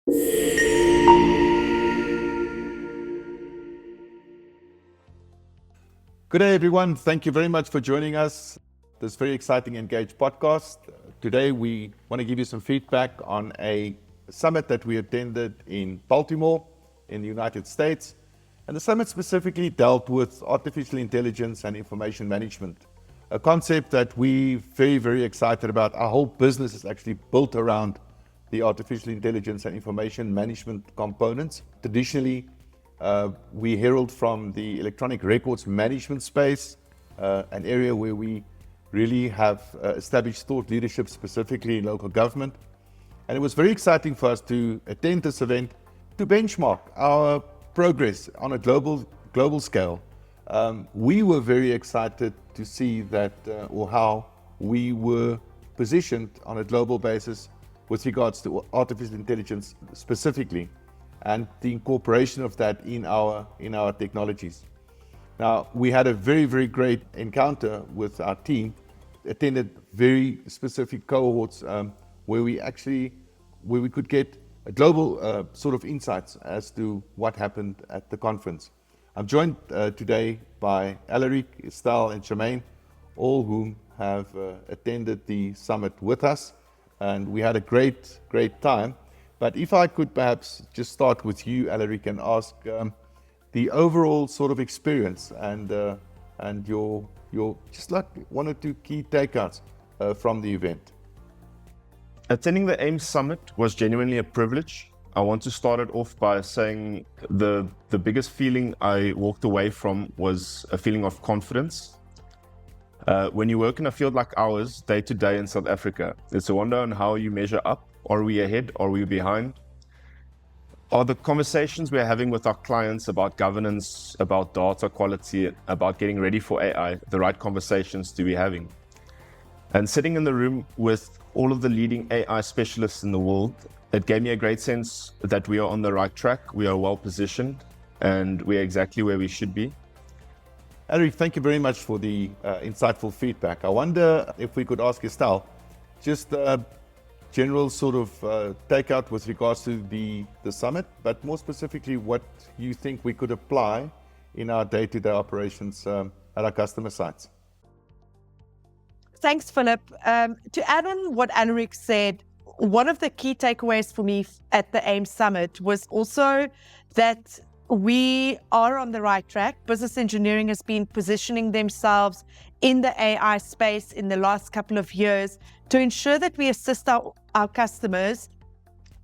Good day, everyone. Thank you very much for joining us. This very exciting Engage podcast. Today, we want to give you some feedback on a summit that we attended in Baltimore in the United States. And the summit specifically dealt with artificial intelligence and information management, a concept that we're very, very excited about. Our whole business is actually built around the artificial intelligence and information management components. Traditionally, we herald from the electronic records management space, an area where we really have established thought leadership, specifically in local government. And it was very exciting for us to attend this event to benchmark our progress on a global scale. We were very excited to see that, or how we were positioned on a global basis with regards to artificial intelligence specifically, and the incorporation of that in our technologies. Now, we had a very, very great encounter with our team, attended very specific cohorts where we could get a global sort of insights as to what happened at the conference. I'm joined today by Alleric, Estelle and Charmaine, all whom have attended the summit with us, and we had a great time. But if I could perhaps just start with you, Alleric, and ask the overall sort of experience and your just like one or two key takeouts from the event. Attending the AIM Summit was genuinely a privilege. I want to start it off by saying the biggest feeling I walked away from was a feeling of confidence. When you work in a field like ours, day to day in South Africa, it's a wonder on how you measure up. Are we ahead? Are we behind? Are the conversations we're having with our clients about governance, about data quality, about getting ready for AI, the right conversations to be having? And sitting in the room with all of the leading AI specialists in the world, it gave me a great sense that we are on the right track, we are well positioned, and we are exactly where we should be. Alleric, thank you very much for the insightful feedback. I wonder if we could ask Estelle, just general sort of takeout with regards to the summit, but more specifically what you think we could apply in our day-to-day operations at our customer sites. Thanks, Philip. To add on what Alleric said, one of the key takeaways for me at the AIM Summit was also that we are on the right track. Business engineering has been positioning themselves in the AI space in the last couple of years to ensure that we assist our customers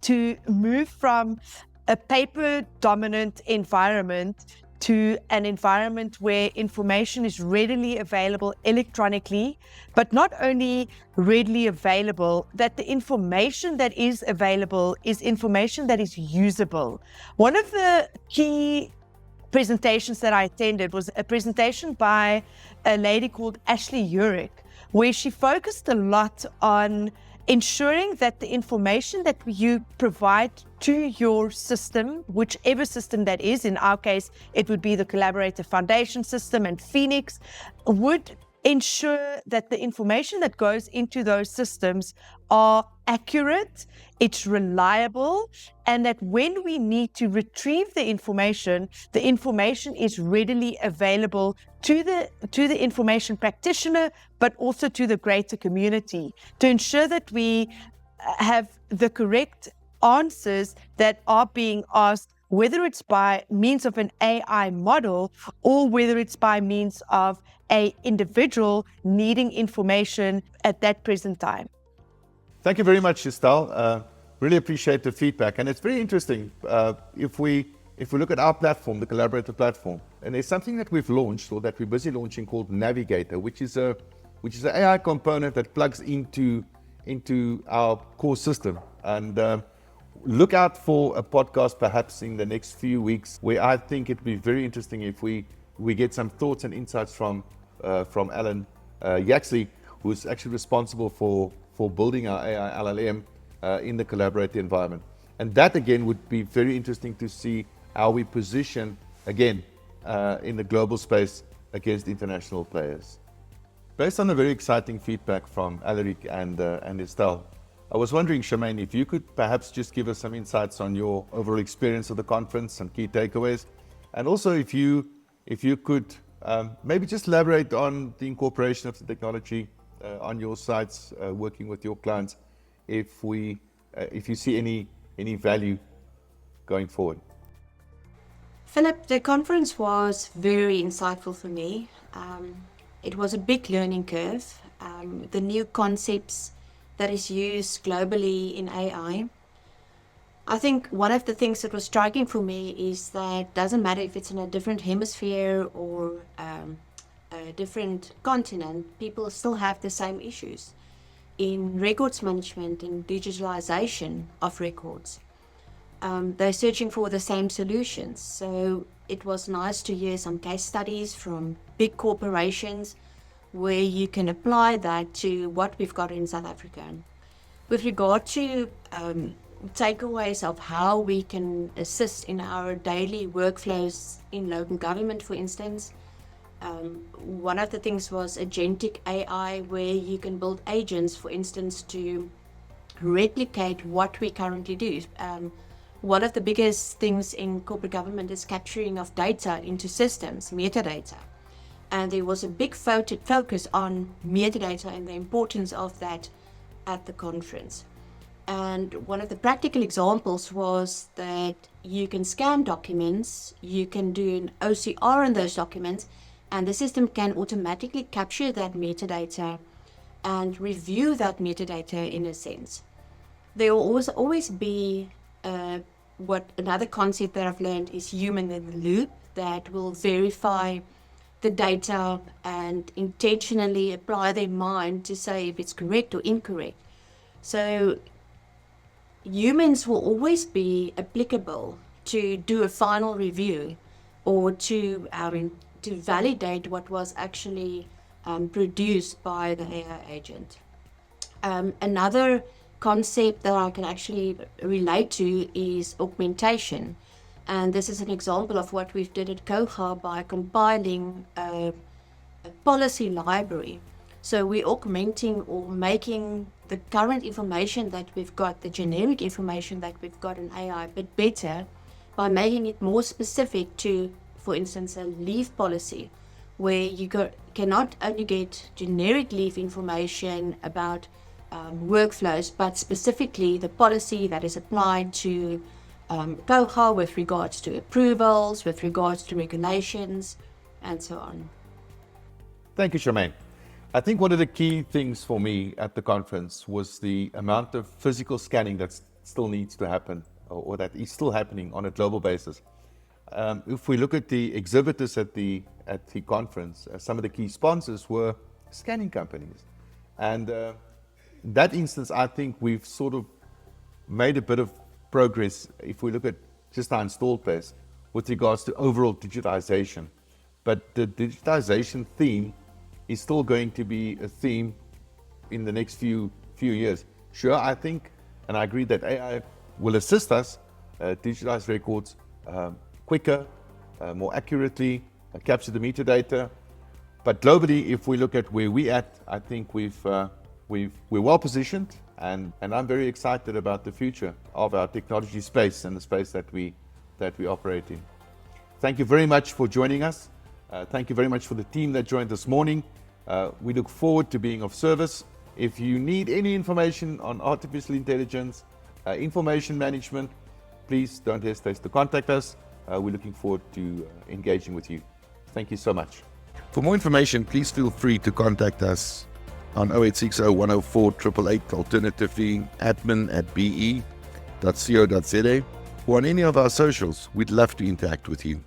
to move from a paper-dominant environment to an environment where information is readily available electronically, but not only readily available, that the information that is available is information that is usable. One of the key presentations that I attended was a presentation by a lady called Alleric, where she focused a lot on ensuring that the information that you provide to your system, whichever system that is, in our case, it would be the Collaborator Foundation system and Phoenix, would ensure that the information that goes into those systems are accurate, it's reliable, and that when we need to retrieve the information is readily available to the information practitioner, but also to the greater community, to ensure that we have the correct answers that are being asked, whether it's by means of an AI model or whether it's by means of an individual needing information at that present time. Thank you very much, Estelle. Really appreciate the feedback. And it's very interesting if we look at our platform, the Collaborator platform, and there's something that we've launched or that we're busy launching called Navigator, which is an AI component that plugs into our core system. And look out for a podcast perhaps in the next few weeks where I think it'd be very interesting if we get some thoughts and insights from Alan Yaxley, who's actually responsible for building our AI LLM in the Collaborator environment. And that again would be very interesting to see how we position again in the global space against international players. Based on the very exciting feedback from Alleric and Estelle, I was wondering, Charmaine, if you could perhaps just give us some insights on your overall experience of the conference, some key takeaways, and also if you could maybe just elaborate on the incorporation of the technology on your sites, working with your clients, if you see any value going forward. Philip, the conference was very insightful for me. It was a big learning curve. The new concepts that is used globally in AI. I think one of the things that was striking for me is that it doesn't matter if it's in a different hemisphere or a different continent, people still have the same issues in records management, in digitalization of records. They're searching for the same solutions. So it was nice to hear some case studies from big corporations where you can apply that to what we've got in South Africa. With regard to takeaways of how we can assist in our daily workflows in local government, for instance, one of the things was agentic AI, where you can build agents, for instance, to replicate what we currently do. One of the biggest things in corporate government is capturing of data into systems, metadata. And there was a big focus on metadata and the importance of that at the conference. And one of the practical examples was that you can scan documents, you can do an OCR on those documents, and the system can automatically capture that metadata and review that metadata in a sense. There will always be what another concept that I've learned is human in the loop, that will verify the data and intentionally apply their mind to say if it's correct or incorrect. So humans will always be applicable to do a final review or to validate what was actually produced by the AI agent. Another concept that I can actually relate to is augmentation. And this is an example of what we've did at COHA by compiling a policy library. So we're augmenting or making the current information that we've got, the generic information that we've got in AI, a bit better by making it more specific to, for instance, a leave policy, where you cannot only get generic leave information about workflows, but specifically the policy that is applied to COHA with regards to approvals, with regards to regulations, and so on. Thank you, Charmaine. I think one of the key things for me at the conference was the amount of physical scanning that still needs to happen, or that is still happening on a global basis. If we look at the exhibitors at the conference, some of the key sponsors were scanning companies. And in that instance, I think we've sort of made a bit of progress if we look at just our installed base with regards to overall digitization. But the digitization theme is still going to be a theme in the next few years. Sure, I think, and I agree that AI will assist us digitize records quicker, more accurately, capture the metadata. But globally, if we look at where we're at, I think we're well positioned, and I'm very excited about the future of our technology space and the space that we operate in. Thank you very much for joining us. Thank you very much for the team that joined this morning. We look forward to being of service. If you need any information on artificial intelligence, information management, please don't hesitate to contact us. We're looking forward to engaging with you. Thank you so much. For more information, please feel free to contact us on 0860 104 888, alternatively admin@be.co.za, or on any of our socials. We'd love to interact with you.